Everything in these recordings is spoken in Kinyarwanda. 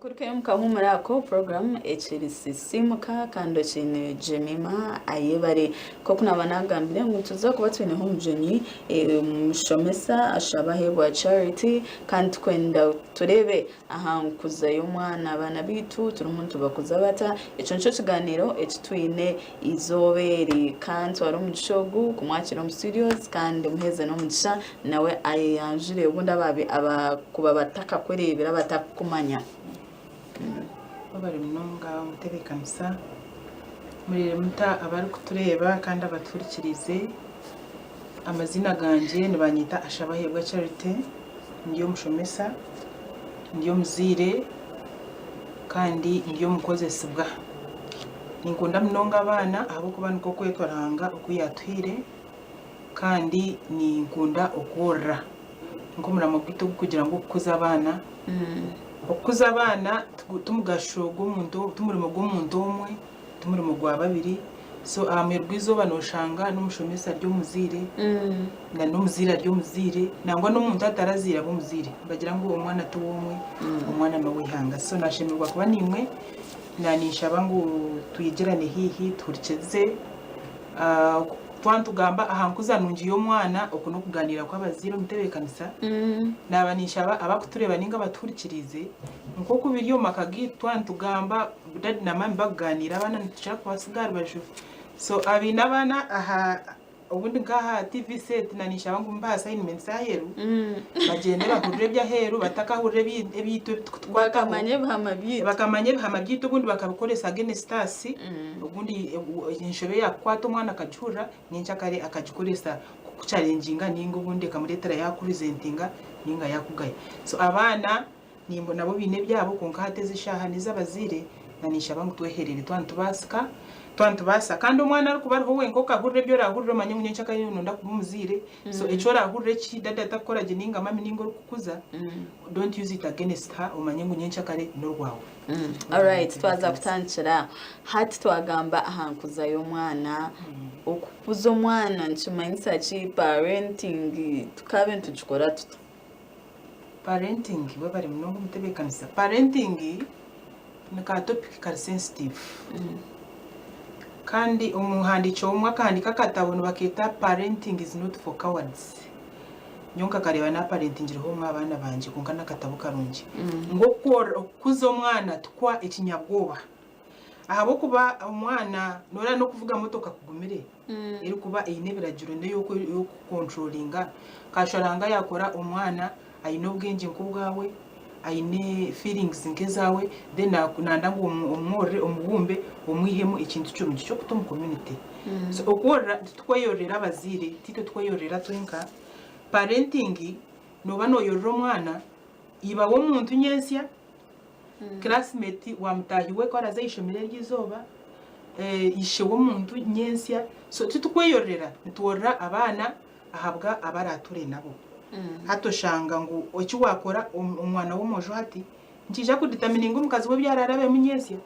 Kurke mukahumura ako program ekirisisimuka kandi kine Jemima ayebare ko kunabanagambire ngo tuza kuba twine homjeni mushomesa ashabahebwa charity kandi kwenda turebe ahankuza y'umwana abana bitu turumuntu bakuza bata ico nico kiganiro ekitwine izoberi kandi wari umugishogu kumwakira mu studios kandi muheze no mugisha nawe ayanjire ubundi ababe abakuba bataka kwerebera batakumanya bari munonga umutebekanisa muri muta abari kutureba kandi abaturikirize amazina ganje nibanyita ashabahebwa charity ndiyo mushomesa ndiyo muzire kandi ndiyo mukozesibwa ninkunda munonga abana abo kuba niko kwetwaranga okuyatwire kandi ninkunda okworra nkomura mu bwito kugira ngo kuza abana okuza abana tumugashogo umuntu tumurimo g'umuntu umwe tumurimo gwa babiri so amerwizo banoshanga n'umushomesa ryo muzire na n'umuzira ryo muzire nangwa n'umuntu atarazira bo muzire bagira ngo umwana tuwumwe umwana no wihanga so nashemirwa kuba nimwe nanishaba ngo tuyigerane hihi turikeze twantugamba ahankuza nungi yo mwana okuno kuganira kw'abaziro mutebekanisa nabanishaba abakutureba ninga baturikirize nko kubiriyo makagi twantugamba dad na mami baganira abana ntushaka kubasigara baju so abina abana aha ubundi ngaha TV set nanishaba ngo mba assignment saheru bagende bahurire bya heru batakahurire ebito bakamanye bahama byito ubundi bakabikoresa genestasi ubundi inshobe yakwata umwana akajura ninca kare akajikoresa kucalenginga ningo ubundi kamuretera yakuresentinga ninga yakugaye so abana nimbo nabo bine byabo konka hateze ishaha nizabazire nanishaba ngo tweherere twantubasa kandi umwana ari kuba ho wenko kahurire byo rahurire manye munyenca kare nunda kumuzire so echo rahurire ki dada takora jininga mami ningo kukuza don't use it against her umanye munyenca kare n'urwawe all right twaza kutanchira hati twagamba ahankuza y'umwana okukuza umwana nchimanyisa chi parenting tukabe ntuchikora tuto parenting bari munongo mutebekanisa parenting ni ka topic kari sensitive kandi umuhandico umwe akandika katabona bakita parenting is not for cowards nyonka kareba na parenting iriho umwana banje kunga nakatabo karungi ngo kuzo mwana tukwa ikinyabwoba ahabo kuba umwana nora no kuvuga motoka kugumire iri kuba inebera jurende yo controllinga kashoranga yakora umwana ayino bwenge nkubwawe aine feelings nkezawe then nanda ngo umwore umubumbe umwihemo ikintu cyo kuto mu community so okora twayorera abazire tito twayorera twenka parenting no bano yorro mwana iba wo muntu nyensya classmate wa mutahiwe ko arazayishomera ryizoba ishe wo muntu nyensya so titukwayorera nitworra abana ahabwa abarature nabo hato shanga ngo oki wakora umwana w'umujo hati njija kuditamininga umukazi we byararabe munyesya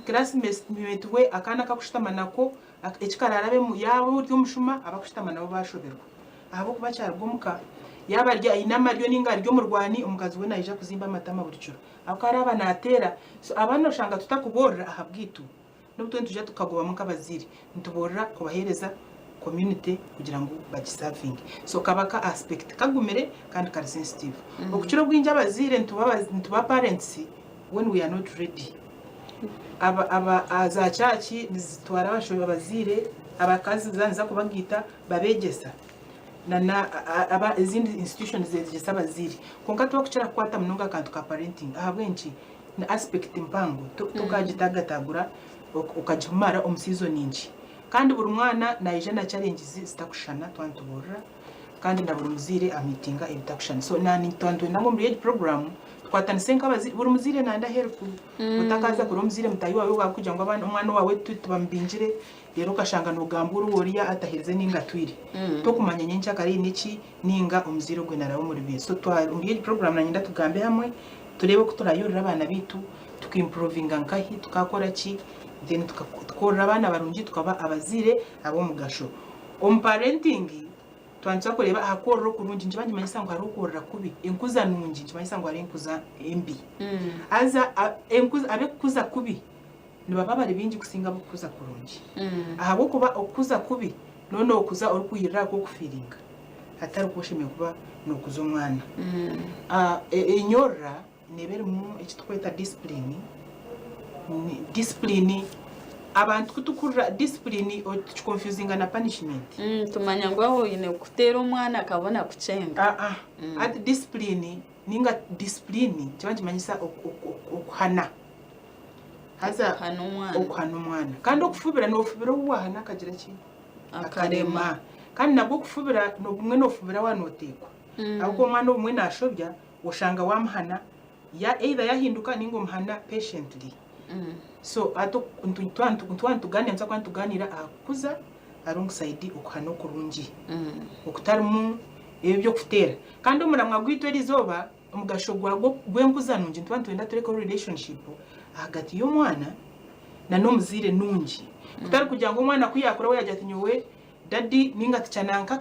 classmate we akana kakushtamana ko ekikararabe mu yabo ry'umushuma abakushtamana bo bashoberwa ahabo kuba cyargomuka yabarya inama ryo ninga ryo murwani umukazi we nayija kuzimba amatama buricuro akaraba natera so abana shanga tutakuborra ahabwitu n'ubutwe tujya tukagoba mu kabaziri ntuborra kubahereza community kugira ngo bagisavinge so kabaka aspect kagumere kandi kari sensitive okuciro bwinja abazire ntuba parents when we are not ready aba za chachi nizitwara abashobe abazire abakazi zanza kubagita babegesa na aba izindi institutions zezigesa abazire konka twakucira kwata munonga kantu ka parenting ahabwenchi na aspect mpango tukagitagatagura ukajimara omusizo ninji kandi buri mwana naije na challenges zitakushana twantubura kandi ndaburi muzire amitinga ibitakushana so nani twantu nango muri program twatanisenka buri muzire nanda help utakaza kuri muzire mutayi wawe wakujya ngo abana umwana wawe tubambinjire rero kashanga no gamburu woriya ataheze ninga twiri to kumanya nyencha kari niki ninga umuzire gwe narawo muri biye so muri program nanyinda tugambe hamwe turebe ko turayorera abana bitu tukimprovinga nkahi tukakora ki then tukakora abana barungi tukaba abazire abo mugasho parenting twanza kureba ahakorora kurungi njibanje manyisa ngo hari ukorora kubi enkuza nungi njibanje ngo hari enkuza embi aza enkuza abe kuza kubi nibaba bari bingi kusinga bukuza kurungi ahabo kuba okuza kubi none okuza uri kuyirira ko kufiringa atari kushimye kuba no kuza umwana enyorra nebere mu ekitweta discipline abantu kutukura discipline o confusing na punishment tumanya ngo aho ine kutera umwana akabona kucenga at discipline ninga discipline kibanje manyisa okuhana haza okuhana umwana kandi okufubira no fubira uwahana kagira ki akarema kandi nabwo kufubira no bumwe no fubira wanotekwa ahubwo umwana umwe nashobya ushanga wamhana ya either yahinduka ningo mhana patiently so ato ntwantuganira kwa ntuganira akuza alongside okuhana okurungi okutarimu ebyo kutera kandi umuramwa gwitwe rizoba umugasho gwago gwenkuza nungi ntwantwenda tureka relationship hagati y'umwana na nomuzire nungi kutari kugira ngo umwana kuyakura we yajya tinyowe daddy ninga ticananka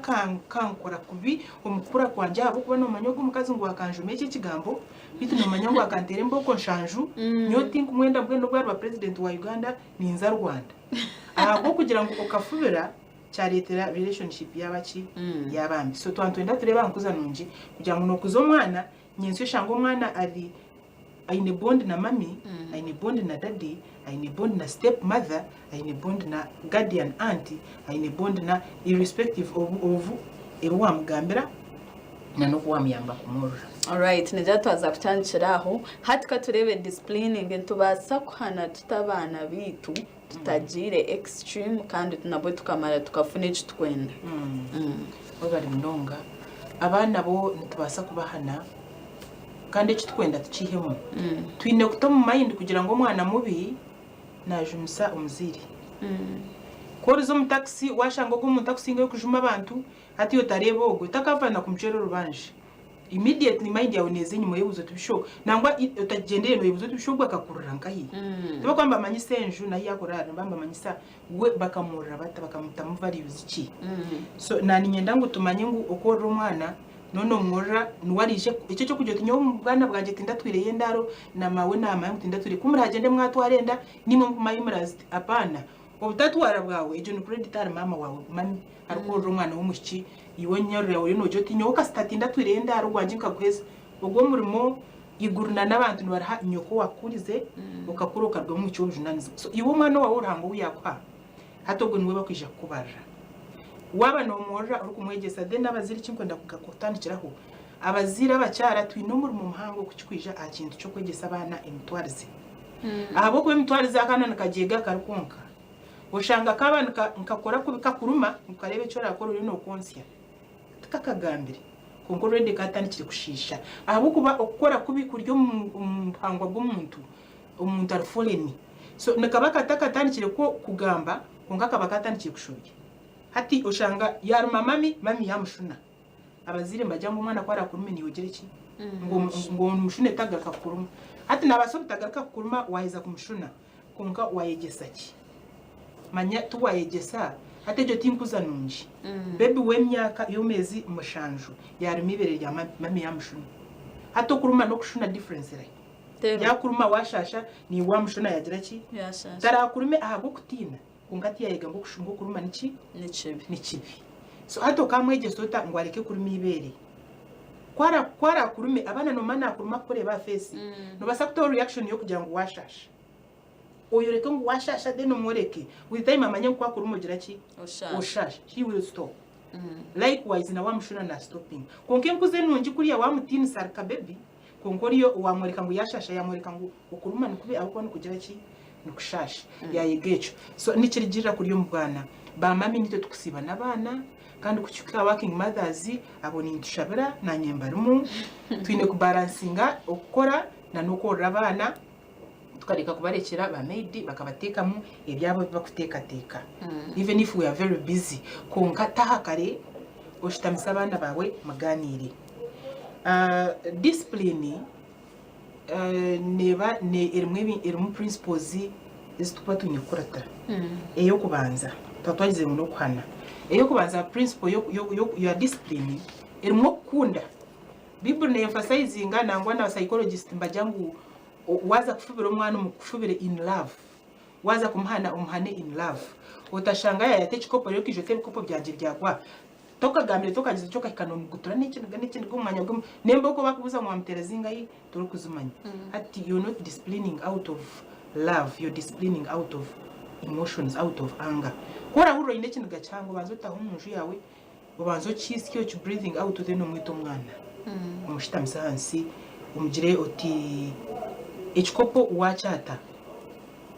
kankora kubi omukura kwanje abo kuba no manyogo mukazi ngo akanjume iki kigambo bitu no manyango akantere mboko nshanju nyoti kumwenda bwe no bwa president wa Uganda ninza Rwanda ahabo kugira ngo okafubira cyaretera relationship yabachi yabambi so twantwenda tureba nkuza nungi kugira ngo no kuzo mwana nyenso shango mwana ari aine bond na mami aine bond na daddy aine bond na step mother aine bond na guardian auntie aine bond na irrespective of ewa mugambira na no kuwa myamba kumurra. Alright, nijatwaza kutanchiraho hatika turebe disciplining ntubasa kuhana tutabana bitu tutagire extreme kandi tunabwo tukamara tukafuna icyo twenda bari mnonga abana bo ntubasa kubahana kandi icyo twenda tucihemo twine kutoma mind kugira ngo umwana mubi najumisa umuziri kori zo mu taxi washanga ko mu taxi ngo kujuma abantu ati yo tarebo go takavana kumchero rubanje immediately mind yawe neze nyuma y'ubuzo tubisho nangwa utagendere no y'ubuzo tubisho bakakurura nkahi tuba kwamba manyise enju na yakorara mbamba manyisa we bakamurura bakamuta values iki so nani nyenda ngo tumanye ngo okora umwana nono mwora nuwarije icyo cyo kujya tinyo mu bwana bwanje tinda twireye ndaro na mawe nama tinda twire kumuragende mwatwarenda nimwe mayimurazi apana obutatwara bwawe ejo no predator mama wawe mami arukora umwana w'umushiki iwe nyorera uri no joti nyoka statinda twireye ndaro gwanje nkakweza ubwo murimo iguruna nabantu baraha nyoko wakurize ukakuroka rwo mu cyo junaniza so iwe mwana wawe urango uyakwa hatobwo niwe bakwija kubarra waba no mora uri kumwegesa de nabazira kinkwenda kugakotandikiraho abazira bacyara twino muri mu muhango kukikwija akintu cyo kwegesa abana emitwarize ahabo ko emitwarize akana nakagega karukonka ushanga kabana nkakora kubika kuruma ukarebe cyo rakora uri no konsia tukakagambire kongo rede katandikire kushisha ahabo kuba okora kubikuryo muhangwa bw'umuntu umuntu arfoleni so nakabaka takatandikire ko kugamba konga kabaka atandikire kushobye hati ushanga yaruma mami yamushuna abazire mbajya mu mwana kwara kurume ni yogereki ngo mushune tagaruka kuruma hati nabasobe tagaruka kuruma waheza kumushuna konka wayegesa ki manya tuwayegesa hati jo tinkuza nunji baby wemyaka yomezi mushanju yaruma ibere ya mami yamushuna hato kuruma no kushuna difference rai ya kuruma washasha ni wamushuna yagira ki yashasha tara kurume ahago kutina kungati yayiga ngo kushungo kuruma niki nikibi so hato kamweje sota ngo areke kuruma ibere kwara kurume abana no mana kuruma kore ba face no basakto reaction yo kugira ngo washasha oyo reke ngo washasha de no mureke with time amanye kwa kuruma gira ki oshasha he will stop likewise na wamushuna na stopping konke nkuze nungi kuriya wamutini sarka baby konkoriyo wamureka ngo yashasha yamureka ngo ukuruma nikubi abako no kugira ki nukushasha yayegecho so nikirigirira kuri yo mubwana ba mami nito tukusiba nabana kandi kucyuka working mothers aboni ntushabira na nyembarumu twine kubalansinga okukora na nokora abana tukareka kubarekera ba maid bakabatekamo ebyabo bakuteka even if we are very busy konka tahakare oshitamisa abana bawe maganire discipline neba ne erimu principles izitupa tunyikurata eyo kubanza tatwagize mu kuhana eyo kubanza principle yo discipline irimo kunda Bible ne emphasizing nangwa na psychologist mbajangu waza kufubira umwana umukufubire in love waza kumhana umhane in love utashanga yate chikopo ryo kijote bikopo byanje byagwa toka gambire toka gize cyoka kanomu gutura n'ikindi gumwanya gum nemba ko bakubuza mu amterezinga yi turi kuzumanya ati you're not disciplining out of love, you're disciplining out of emotions, out of anger kora huro ine kintu gacyango banzo tahumunju yawe ubanzo chisikyo cyo breathing out of no mwito mwana umushita hansi umugire uti ekikopo wachata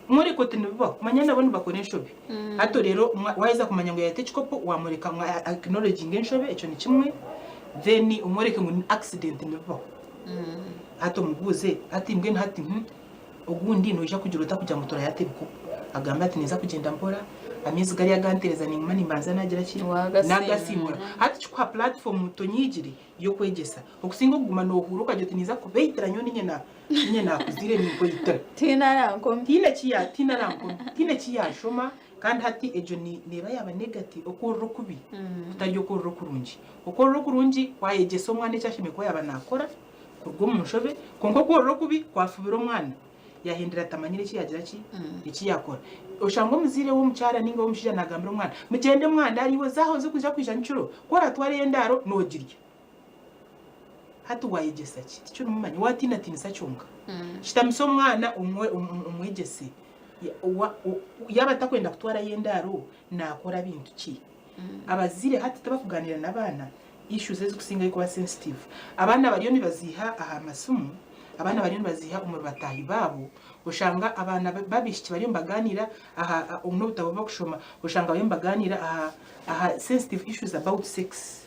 muri kote nibiba kumanya nabone bakora inshobe hato rero waiza kumanya ngo yate ekikopo wamureka acknowledging inshobe eco ni kimwe then umureke ngo accident nibiba hato mubuze ati mbwe hati ugundi noja kujurota kujya mutora yate biko agamba ati neza kugenda mbora amezi gari yagantereza ni mani mbanza nagira ki nagasimura hati kwa platform tonyigire yo kwegesa okusingo guma no huruka joti niza kubeitira nyoni nyena kuzire ni kwitira tina ranko tina kiya shoma kandi hati ejo ni neba yaba negative okorro kubi kutaryo korro kurunji okorro kurunji wayegesa omwana cyashime ko yaba nakora kurwo mushobe konko korro kubi kwafubira omwana yahindira tamanyire kiyagira iki yakora ushango muzire wo mucyara ninga wo mushija nagambira umwana mugende mwana ariwe zahoze kuja kwija ncuro kora tware yendaro nogirya hatu wayegesa ki cyo numanye watina tinisa cyonga kitamiso mwana umwegese yaba takwenda kutwara yendaro nakora bintu ki abazire hati tabakuganira nabana issues ezikusinga yuko ba sensitive abana bariyo nibaziha aha masumu abana bariyo baziha umuru batahi babo ushanga abana babishiki bariyo mbaganira aha umno butabo bakushoma ushanga bariyo mbaganira aha sensitive issues about sex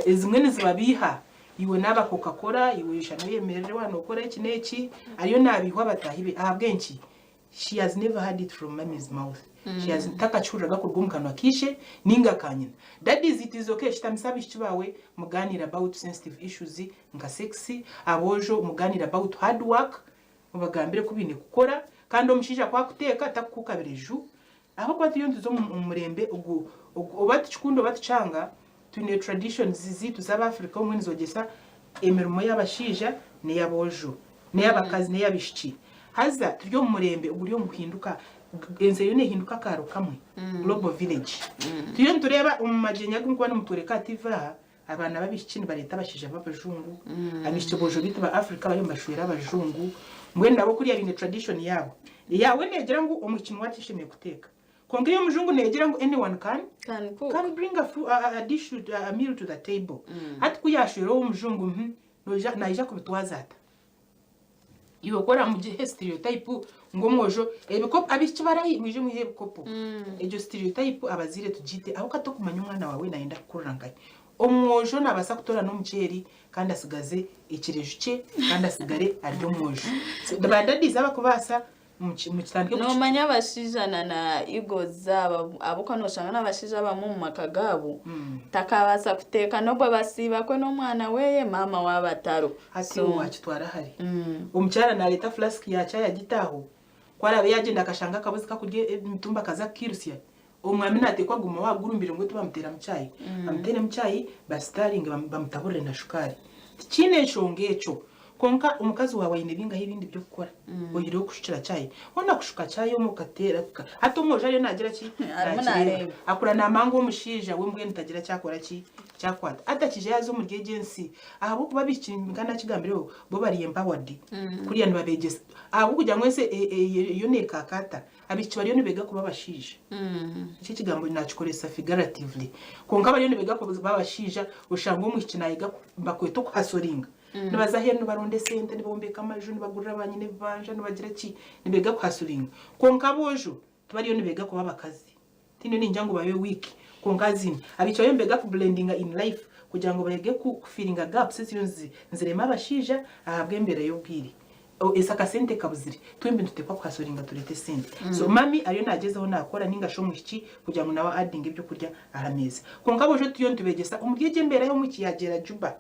zimwe nizibabiha iwe naba Coca-Cola iwe shano yemerere wano ukora iki neki ariyo nabihwa batahibe ahabwenki she has never had it from mommy's mouth she has takachuraga kurgumkanwa kishe ninga kanyina that is okay shitamisabishi bawe muganira about sensitive issues nka sexy abojo muganira about hard work mubagambire kubine gukora kandi omushisha kwa kuteka takukabireju aho kwati yonzo umurembe obati chikundo batucanga tune traditions zizitu z'aba Africa umwe nizogesa emirimo y'abashija ne yabojo ne yabakazi ne yabishiki haza turyo murembe uguriyo muhinduka enze yone hinduka karo kamwe global village tuyo tureba umumajenya gumko bana mutureka tiva abana babishikini bareta bashije babajungu abishike bojo bitu ba Africa bayo mbashwira abajungu mwenda bo kuriya bine tradition yabo yawe negera ngo umukino watishimiye guteka konge yo mujungu negera ngo anyone can bring a dish a meal to the table at kuyashiro umujungu noja naija kubitwazata iyo kora mu gihe stereotype ngo mwojo ebikopo abiki barayi mwije muhe bikopo ejo stereotype abazire tugite aho kato kumanya umwana wawe naenda kurangaye omwojo nabasa kutora no muceri kandi asigaze ikirejo cye kandi asigare aryo mwojo dabadadiza abakubasa mu kitandike no manya bashijana na igo zaba abuko no shanga nabashija bamu mu makagabo takabasa kuteka no basiba ko no mwana weye mama wabataro hasi wachitwara hari umucyara na leta flask ya cya yagitaho kwara yagenda akashanga kabuzi kakurye mitumba kaza kirusya umwami natekwa guma wagurumbire ngo tubamutera mucayi amutera mucayi bastaring bamutaburire na shukari kine shongecho konka umukazi wawe inebinga ibindi byo gukora oyire kushikira cyayi ona kushuka cyayi umukatera hato moje ari nagira ki akura na mango umushija we mbwe nitagira cyakora ki cyakwata atakije yazo mu agency ahabo kuba bikingana kigambire bo bari empowered kuriya nibabegese ahabo kujya mwese yone kakata abici bariyo nibega kuba bashije iki kigambo nacikoresa figuratively konka bariyo nibega kuba bashija ushanga umukinayiga bakweto kwasoringa nibaza heno baronde sente nibombeka amaju nibagurira abanyine banje nibagira ki nibega kwasuringa konka bojo tubariyo nibega kuba bakazi tino ninja ngo babe week konka zini abico yembega ku blendinga in life kugira ngo bayege ku feelinga gaps ziyonzi nzirema abashija ahabwe mbere yo bwiri esaka sente kabuziri twembe tutekwa kwasuringa turete sente so mami ariyo nagezeho nakora ninga shomushiki kugira ngo nawa adding ibyo kurya ahameza konka bojo tuyo tubegesa umugege mbere yo mukiyagera Juba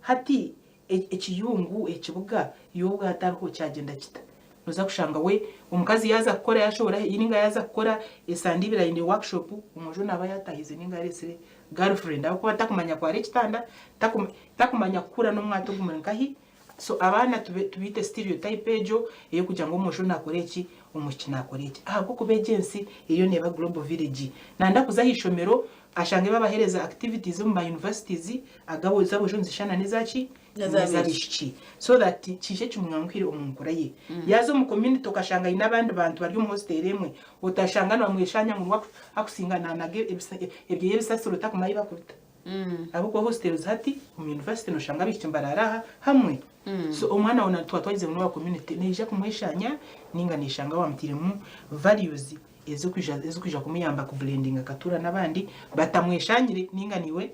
hati ekiyungu ekibuga yobwa atako cyagenda kita noza kushanga we omukazi yaza kukora yashobora ininga yaza kukora esandibira indi workshop umujo naba yatahize ninga yaresere girlfriend ako batakumanya kwa rekitanda takumanya kura no mwato gumankahi. So abana tubite stereotype ejo iyo kugira ngo umujo nakoreki umukina akoreki kuko begensi iyo neba global village nanda kuzahishomero ashange babahereza activities mu universities agabo zabo jonzi shana nizaki nezabishiki so that kishe cyumwankwire umunkura ye yazo mu community okashanga inabandi bantu bari mu hostel emwe utashanga no mwishanya ngo akusingana nage ebye yebisasiro takumayi bakuta abo ko hostels hati mu university no shanga bikyo mbararaha hamwe. So umwana ona twagize mu community neje kumwishanya ninga nishanga wamtire mu values ezo kuja kumuyamba ku blending akatura nabandi batamwishanyire ninga niwe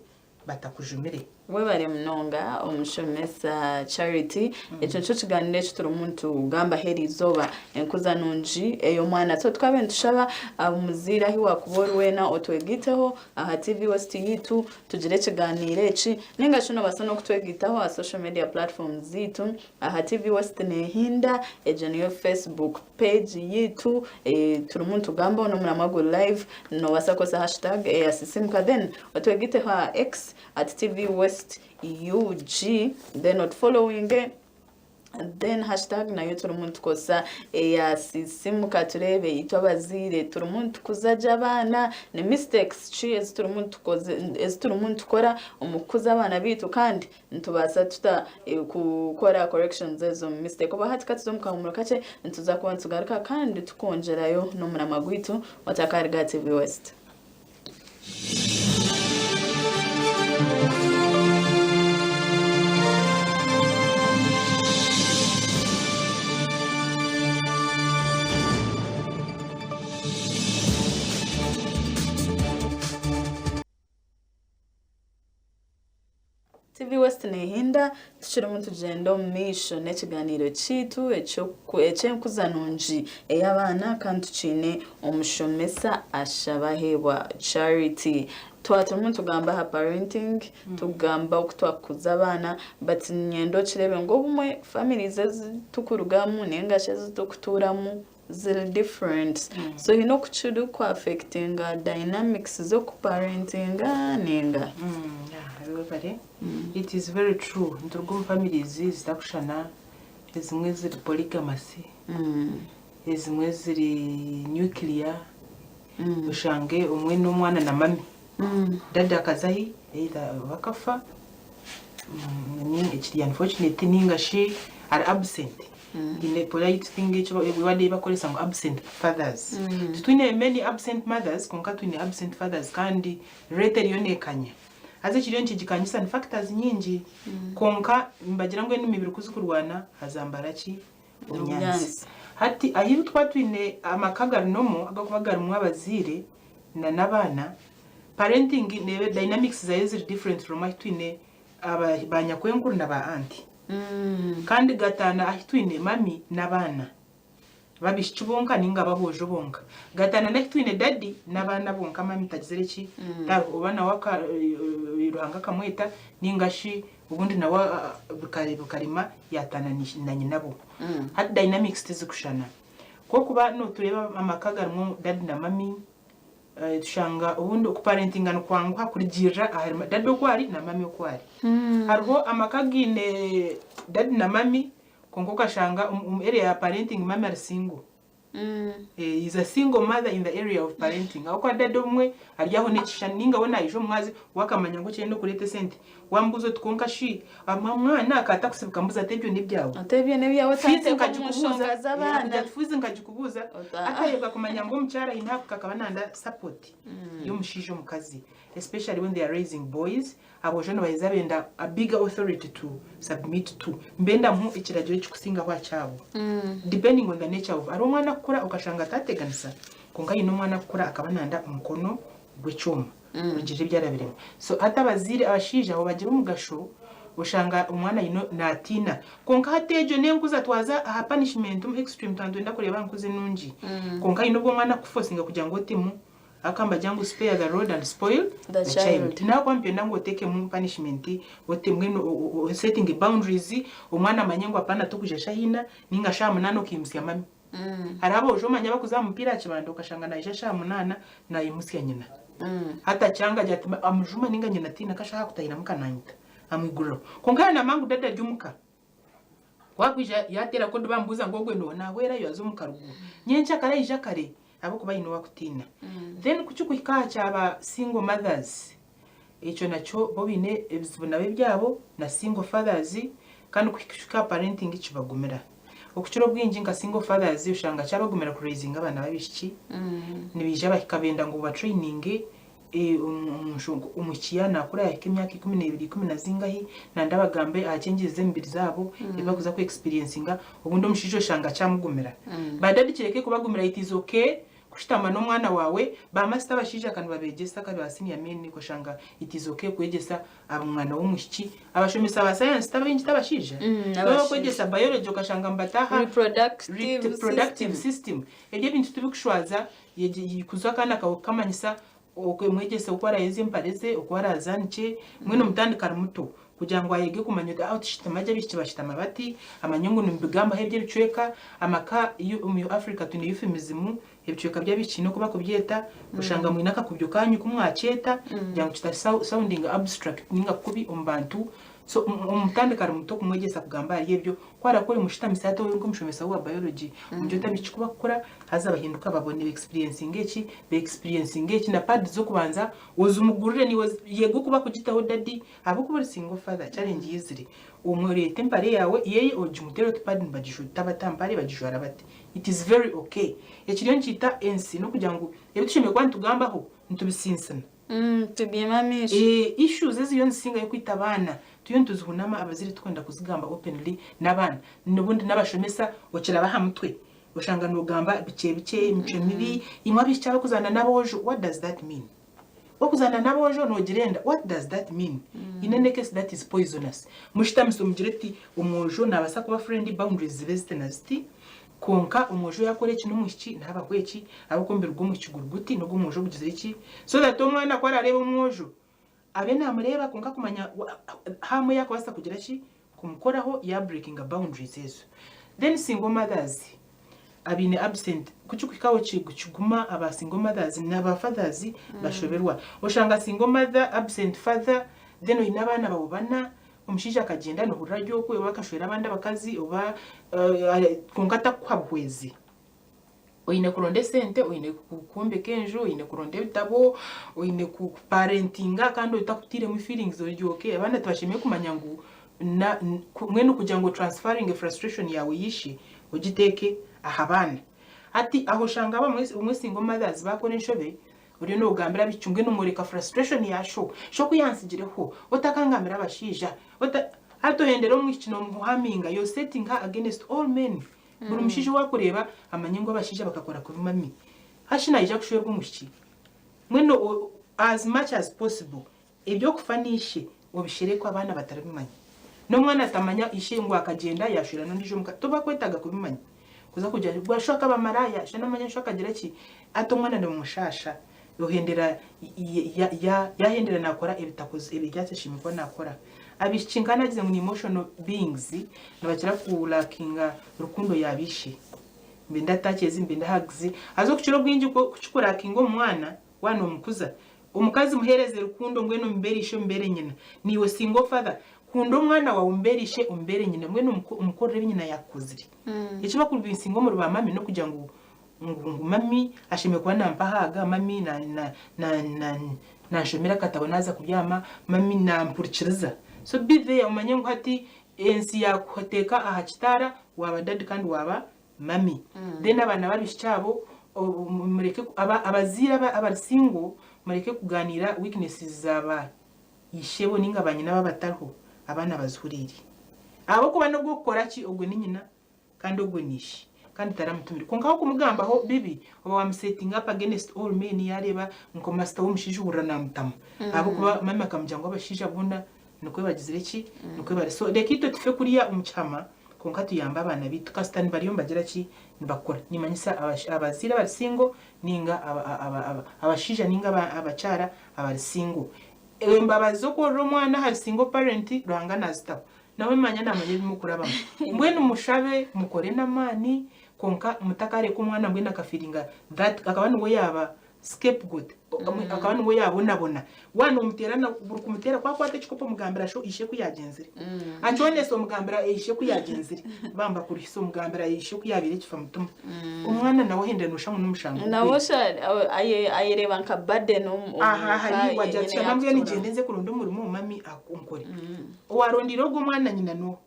batakujumire we bari mnonga umushomesa Charity echo cyo kiganire cyo umuntu ugamba heri zoba enkuza nunji eyo mwana so twabe ntushaba umuzira hi wakubora wena otwegiteho aha TV West yitu tugire kiganire eci ninga cyo basano kutwegitaho a social media platforms zitu aha TV West nehinda ejo niyo Facebook page yitu turi umuntu ugamba no muramago live no basakosa hashtag asisimuka then otwegiteho X at TV West UG then not following it and then hashtag nayo turumuntu kosa yasisimuka turebe itwabazire turumuntu kuzaja abana ne mistakes cheers turumuntu koze turumuntu kora umukuza abana bitu kandi ntubasa tuta gukora corrections ezo mistake oba hati kati zomukamuro kace ntuza kuba ntugaruka kandi tukongerayo no muramagwitu watakariga TV West. TV West nehinda tushira muntu gendo misho nekiganiro citu echo kuzanunji eyabana kandi tucine umushomesa ashabahebwa Charity twatuma tugamba ha parenting tugamba okutwakuza abana but nyendo kirebe ngo bumwe families tukurugamu nengashe zitokuturamu zil different so you know kuchudu ku affecting dynamics zo ku parenting nenga it is very true nturugum families zitakushana ezimwe ziri polygamous ezimwe ziri nuclear ushange umwe n'umwana na mami dada kazahi either wakafa ni it's unfortunate ninga she are absent in a polite thing we bakolesa ngo absent fathers twine many absent mothers konka twine absent fathers kandi rate yonekanya aze kiriyo nkigikanyisa factors nyingi konka mbagira ngo n'imibiri kuzikurwana hazambara ki unyansi hati ahiru twatwine amakagara nomo agakubagara mu abazire na nabana parenting nebe dynamics za is different from twine abanyakwenkuru na ba auntie kandi gatana ahitwine mami nabana babishibonka ninga babojo bonka gatana nakitwine daddy nabana bonka mami tagizere ki ubana waka iruhanga kamweta ningashi ubundi nawa bukarima yatana na nyinabo hat dynamics tizikushana ko kuba no tureba amakagara mu daddy na mami tushanga ubundi ku parenting ano kwangwa kurigira ahari daddy kwari na mami kwari harho amakagine daddy na mami kongo kashanga area ya parenting mama are single is a single mother in the area of parenting akwa dado umwe aryaho nekishana ninga wona ijo mwazi wakamanya ngo cyendo kurete sente wambuzo tukonka shi mwana akata kusibuka mbuza atebyo nibyawo atebyo nebyawo tate kumushonga zabana tufuze ngajikubuza akayega kumanya ngo mcyara inhafuka kabananda support yo mushijo mukazi especially when they are raising boys abojono bayizabenda a bigger authority to submit to mbenda mu ikiragiro cy'ikusinga kwa cyabo depending on the nature of ari umwana kukura ukashanga tateganisa konga yino mwana kukura akabananda umukono gw'cyuma urugije byarabiremo so atabazire abashije aho bagira umugasho ushanga umwana yino natina konka hatejo nenkuza twaza aha punishment extreme tando nda kureba nkuze nunji konka yino bwo mwana kufosinga kugira ngo timu akamba jangu spare the road and spoil The child. na kwampenda ngo take mu punishment wote mweno setting boundaries umwana manyengo apana tukujesha hina ninga sha munano kimsya mami harabo ujo manya bakuza mupira kibando kashanga na isha sha munana na imusya nyina hata changa jati amujuma ninga nyina tina kasha kutayina mukananyita amwiguro kongana na mangu dada jumuka wakwija yatera ko ndibambuza ngo gwe nona wera yazo mukarugo nyencha kare ija kare abo kuba ino wakutina then kucyukwika cyaba single mothers echo nacho bobine ebizibona byabo na single fathers kandi kucyuka parenting kibagumira okuchiro bwinji nga single fathers ushanga cyabagumira ku raising abana babishiki nibija bakabenda ngo ba training umukiyana kuri yake imyaka 12 10 zingahi nanda bagambe acengeze mbiri zabo ibakuza ku experiencinga ubundi umushijo shanga cyamugumira badadi kireke kubagumira it is okay kushitama no mwana wawe ba master bashija kandi babegesa kandi basini yameni ko shanga it is okay kwegesa abumwana w'umushiki abashomesa ba science tabinji tabashija no kwegesa biology ukashanga mbataha reproductive system ebyo bintu tubikushwaza yikuza kana kamanyisa mwegese uko arayeze mpareze uko arazanche mwene mutandikara muto kugira ngo ayege kumanyuda out shitamaje bishitama bati amanyungu nimbigamba hebye bicweka amaka mu Africa tuni euphemism ebicweka bya bicino kuba kubyeta ushanga mwinaka kubyukanyu kumwaceta kugira ngo kita sounding abstract ninga kubi umbantu so umutandikara muto kumwegesa kugamba yebyo kwara kuri mushita misato we ngumshomesa wa biology umjota bicikuba kukora haza bahinduka babone experiencing iki na pad zo kubanza uzumugurire ni yego kuba kugitaho dadi abo kuba single father challenge yizire umure tempare yawe yeye ojumutero tupad mbajishuta batampare bajishwara bati it is very okay ekiriyo nkita NC no kugira ngo ebitushime kwa ntugambaho ntubisinsana tubimamisha issues eziyo nsinga yo kwitabana tuyo ntuzunama abaziri twenda kuzigamba openly nabana nubundi nabashomesa okira bahamutwe ushanga nugamba bice imico mibi imwa bicyaba kuzana nabojo what does that mean okuzana nabojo nogirenda what does that mean in any case that is poisonous mushitamiso mugireti umujo nabasa kuba friendly boundaries vesitenasti konka umujo yakore kino mushiki naba kweki abakombera rwo mu kiguruguti no gumujo bugize iki so that umwana kwara areba umujo abe namureba konka kumanya hamwe yakwasa kugira ki kumukoraho ya breaking boundaries ezo then single mothers abine absent kucyukwikawo kiguma aba single mothers n'aba fathers bashoberwa ushanga single mother absent father then inabana babana umshija akagenda no hurajyo kwe bakashwera abandi bakazi oba kunkata kwabwezi oine kuronde sente oine kukombe kenjo oine kuronde bitabo oine ku parentinga kandi utakutire mu feelings oryoke abana twashimiye kumanya ngo mwene kugira ngo transferring frustration yawe yishi ugiteke ahabana ati aho shanga umwe single mothers bakore nshobe uri no ugambira bicunge no mureka frustration yasho sho kuyansigireho otakangamira abashija atohendero mu kino muhaminga yo setting her against all men buri mushije wakureba amanyengo abashije bakakora ku mami hashina ija kushwerwa umushiki mweno as much as possible ibyo kufanishe ubishireko abana batarabimanya no mwana atamanya ishe ngo akagenda yashira no ndijo muka kwetaga kubimanya kuza kujya gwashoka bamaraya shana manya shoka gira ki ato mwana no mushasha yohendera yahendera nakora ibitakoze ibibyatse shimiko nakora abishingana gize mu emotional beings nabakira ku lakinga rukundo yabishe mbenda takezi mbenda hagzi azo kuciro bwinji ko kucukura kingo mwana wano mukuza umukazi muhereze rukundo ngweno mberishe mbere nyina niwe single father kundo mwana wa umberishe umbere nyina mweno umukorere nyina yakuzire ikiba kurubinsi ngo mu rubamami no kugira ngo mami ashime kwa nampahaga mami na shomera katabonaza kubyama mami na mpurikiriza so be there umanye ngo hati ensi yakuteka ahakitara waba dad kandi waba mami then abana babishcyabo mureke abazira abasingo mureke kuganira weaknesses zaba yishebo ningabanye n'ababatariho abana bazuriri abo kuba no gukora ki ubwo ni nyina kandi ubwo nishi kandi taramutumira konkaho kumugamba ho bibi oba wa setting up against all men yareba ngo master w'umushije urana mutama abo kuba mama kamujyango abashije abunda nuko bagizire ki nuko bare so de kito tufe kuriya umucyama konka tuyamba abana bitu kasitani bariyo mbagira ki nibakora nimanyisa abazira bari single ninga abashija ninga abacara abari single mbabazo ko romwana hari single parent rwanga nazitaho nawe manya namanye bimukurabamo mbwene umushabe mukore namani konka mutakare ko umwana mbwene akafiringa that akaba ngo yaba scapegoat akaba ngo yabona wana umuterana kumutera kwa kwate chikopo mugambira sho ishe kuyagenzire anjone so mugambira ishe kuyagenzire bamba kuri so mugambira ishe kuyabire kifa mutuma umwana nawe hende nusha n'umushanga nawo sha ayireba nka burden aha hari wajya nambwe nigendenze kurundo umurimo mami akunkore warondiro go mwana nyina no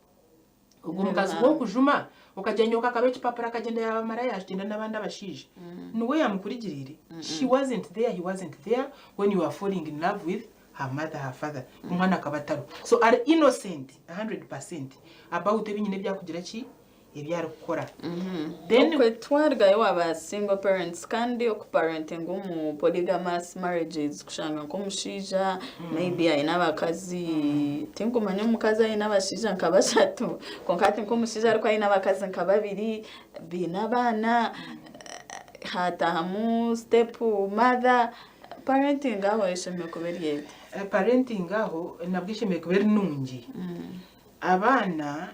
ubwo mukazi wo kujuma ukajenyoka kabechi papara kagenda ya maraya agenda nabandi abashije nuwe yamukurigirire she wasn't there, he wasn't there when you are falling in love with her mother, her father umwana akabataro so are innocent 100% about ebinyine byakugira ki ebyari gukora then kwe twargaye waba single parents kandi okuparenting mu polygamous marriages kushanga nk'umushija maybe ayina abakazi tinkumanya umukazi ayina abashija nkabashatu konkati nk'umushija ariko ayina abakazi nkababiri bina bana hatahamu step mother parenting aho ishemeye kubera parenting aho nabwishemeye kubera nungi abana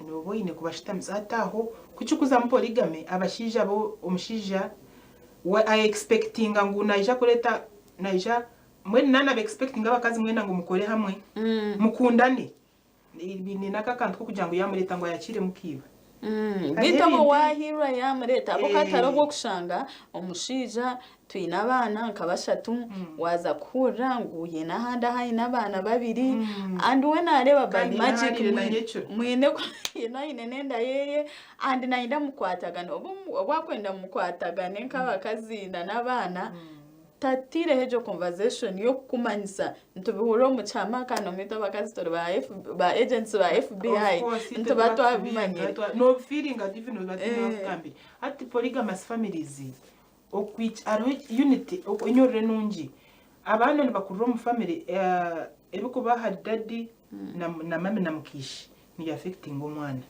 no boyine kubashitamiza ataho kuchukuza polygamy abashija bo umushija wa I expecting ngo naija kureta naija mwe nana be expecting abakazi mwe ngo mukore hamwe mukundane ibini nakakantu ko kugira ngo yamureta ngo yakire mukiba bitamo wahira yamureta abokataro bwo kushanga umushija twina abana nkabashatu waza kura nguye nahanda hayina abana babiri and when areba by magic mwine ina nenda yeye and nainda mukwatagana obwakwenda mukwatagane nk'abakazinda n'abana tatire hejo conversation yo kumanyisa ntubihuro mu chama kana mito bakazitora ba agents ba FBI ntubatwa abimanye no feeling at even no batimwe at polygamous families which are unity onyorere nungi abana bakuru mu family ebiko bahari daddy na mama na mukishi ni affecting umwana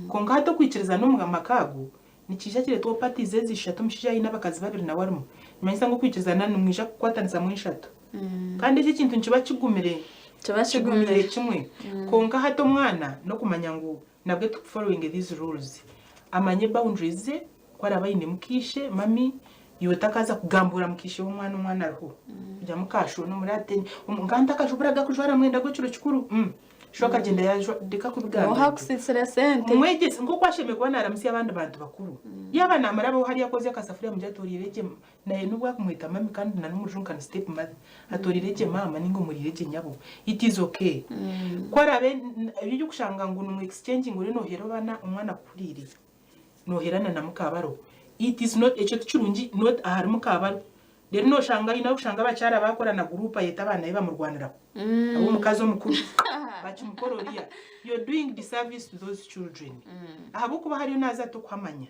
konka hato kwikiriza no mu makago nikija kire to parties zishatu mushija ina bakazi babiri na warimo nyanyisa ngo kwikizana numwisha kwatanza mu ishatu kandi iki kintu nkiba kigumire kimwe konka hato mwana no kumanya ngo nabwe to following these rules amanye boundaries ze kwarabayine mukishe mami yotakaza kugambura mukishe umwana arho kujya mukasho no murate nganda kashuburaga kujwara mwenda gwo ciro kikuru shoka genda yaje deka kubigamba hakusitsira sente mwegese ngo kwasheme kubana aramusi abandi bantu bakuru yaba namarabo hari yakoze akasafuriya mujatorireje naye nubwo kumwita mami kandi na numujunka step mother atorireje mama ningo murireje nyabo it is okay kwarabe ibyo kushanga ngo no exchange ngo reno hero bana umwana kurire no herana na mukabaro it is not echo cyurungi not ahari mukabaro rero no shanga ina ushanga bacara bakorana group yeta abana iba mu Rwanda abo mukazo mukuru bachimukororiya you're doing disservice to those children ahabo kuba hari naza to kwamanya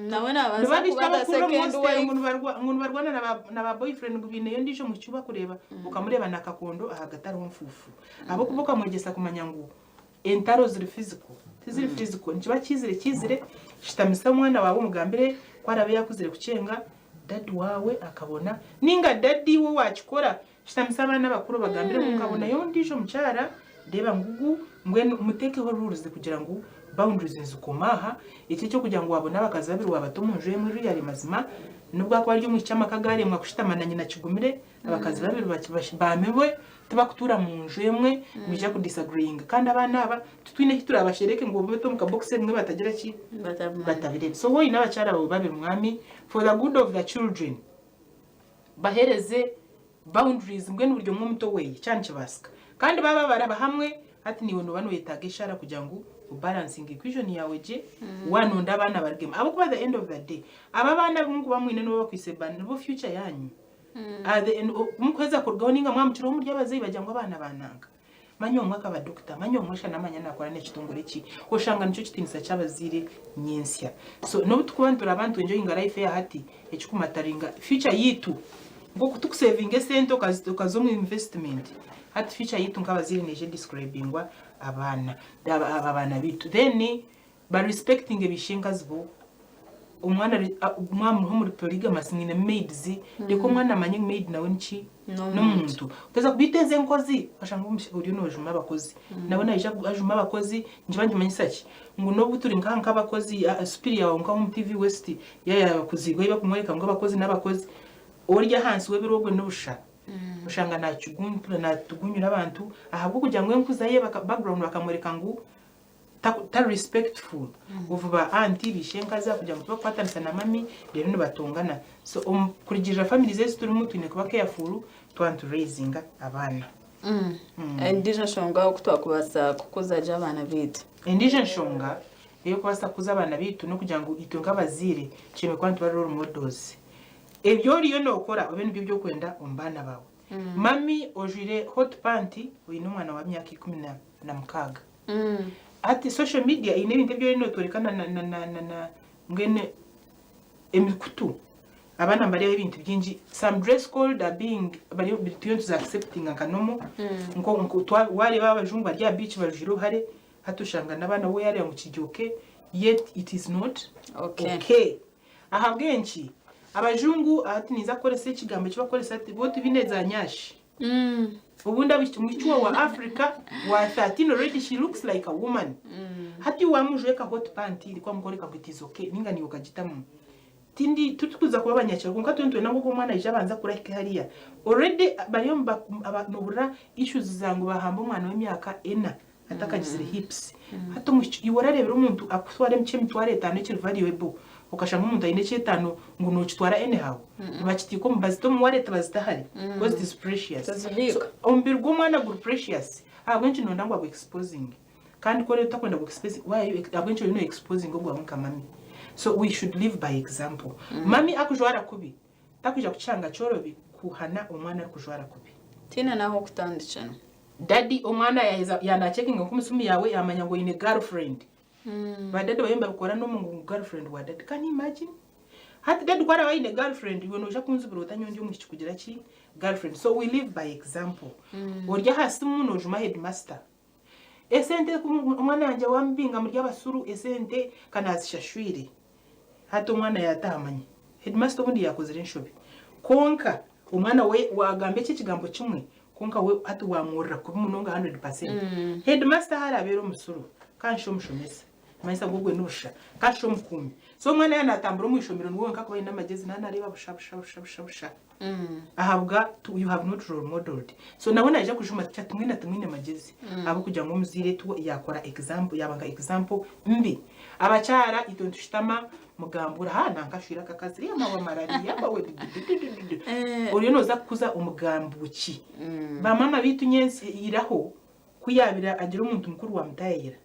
nabona abasa second way ngo barwana na ba boyfriend gubine yo ndisho mu cyuba kureba ukamureba nakakondo ahagatari umfufu abo kuboka mwegesa kumanya ngo entaro ziri physical nkiba kizire shitamisa mwana wawe umugambire kwarabe yakuzire kucenga dad wawe akabona ninga daddy wo wakikora shitamisa abana bakuru bagambire mukabona yo ndisho mucyara deba ngugu ngwe mutekeho rules kugira ngo boundaries nzukomaha iki cyo kugira ngo wabona bakazi babiri wabatumuje muri yari mazima nubwo akwa ryo mu cyama kagare mwakushitamana nyina kigumire abakazi babiri bamewe tubakutura mu njemwe mija ku disagreeing kandi abana aba tutwine hitura abashereke ngo beto mu kabox mwe batagira ki batabire so wowe n'abacara abo babiri mwami for the good of the children bahereze boundaries ngwe n'uburyo mwe muto we cyane kibasika kandi baba baraba hamwe ati niwe no bano yetaga ishara kugira ngo balancing equation yawe je wanonda abana barigema abo kuba the end of the day aba bana bungu bamwine no bakwisebana no future yanyu at the end umukweza kurgaho ninga mwamukiro mu ry'abazeyi bajyangwa abana bananga manyomwe akaba doctor manyomwe shana manya nakora n'ekitongore ki koshanga nico kitinisa cy'abazire nyensya so no butukubandura abantu enjoying life ya hati ekikumataringa future yitu ngo kutukusaving sente okazo mu investment hati future yitu nk'abazire neje describingwa abana bitu then ba respecting ebishenga zibo umwana nko muri polygamous ngine maids reko umwana amanye maid nawe nki n'umuntu uteza kubiteze nkozi bashanga uri nojuma abakozi nabona ajuma abakozi njibanje manyisaki ngo no buturi nkanka abakozi superior yawe nka mu TV West ya kuzigo iba kumwereka ngo abakozi n'abakozi orya hansi we birogwe n'ubusha ushanga natugunyura abantu ahabwo kugira ngo nkuzaye background bakamwereka ngo ta respectful uvuba anti bishenga za kugira ngo twapatanisa na mami rero no batongana so kurigirira family zetu turimo twine kuba careful to raising abana ndije shonga kutwakubasa kukuzaje abana bitu ndije shonga iyo kubasa kuza abana bitu no kugira ngo itunga abazire cime kwantu bari role models ebyo riyo no ukora obene byo kwenda umbana bawe mami ojire hot panty uyu n'umwana wa myaka 16 ati social media ine ibintu byo rino twerekana na ngene emikutu abana bari ibintu byinji some dress code are being bari bituyo to accepting akanomo ngo wari babajungu barya beach bajiro hare hatushanga nabana we yari mu kijyoke yet it is not okay ahabwenshi abajungu ati niza korese ikigambo kibakoresa ati bote bineza nyashi ubunda bichumwichwa wa Africa wa 13 already she looks like a woman hati wamujweka hot panty ilikuwa mkoreka ngo it is okay ninga ni ukagitamu tindi tutukuza kuba abanyacyo kunka twentwe nango ko mwana ijabanza kurahika hariya already bariyo nobura issues zangu bahamba umwana w'imyaka 4 atakagizire hips hato iwararebera umuntu akusware mche mitware 5 kiri valuable ukashanga umuntu ayine cyetano ngo nocitwara anyhow bakitiko mbazito muwareta bazitahari because it is precious so ombirwa umwana guru precious abwenshi nonda ngo exposing kandi ko rero utakwenda go expose why abwenshi no exposing ngo bwa mami so we should live by example mami akujwara kubi takuja kuchanga chorobi kuhana umwana kujwara kubi tina naho kutandicana daddy umwana yana checking ngo kumusumi yawe yamanya ngo ine girlfriend badade bayemba bukora no mu girlfriend wa dad can you imagine hati dad kwara waine girlfriend yono uja kunzubira utanyondi umushiki kugira ki girlfriend so we live by example orya hasi muno juma headmaster esente umwana yanje wambinga muri abasuru esente kanazishashwire hati umwana yatamanye headmaster ubundi yakoze inshobe konka umwana we wagambe kigambo kimwe konka we hati wamurira kuba munonga 100% headmaster harabero musuru kansho mushomesa maisa gogwe nusha kasho mukumi so mwana yanatambura mwishomero nuwo nkakubaye namagezi nanareba busha ahabwa you have not role modeled so nabona aje kujuma cyatumwe na tumwe namagezi abo kujya ngo muzire tu yakora example yabanga example mbi abacara itontushitama mugambura hana nkashira kakaziri amawa malaria bawe uriyo noza kuza umugambuki ba mama bitu nyensi iraho kuyabira agira umuntu mukuru wa mutayira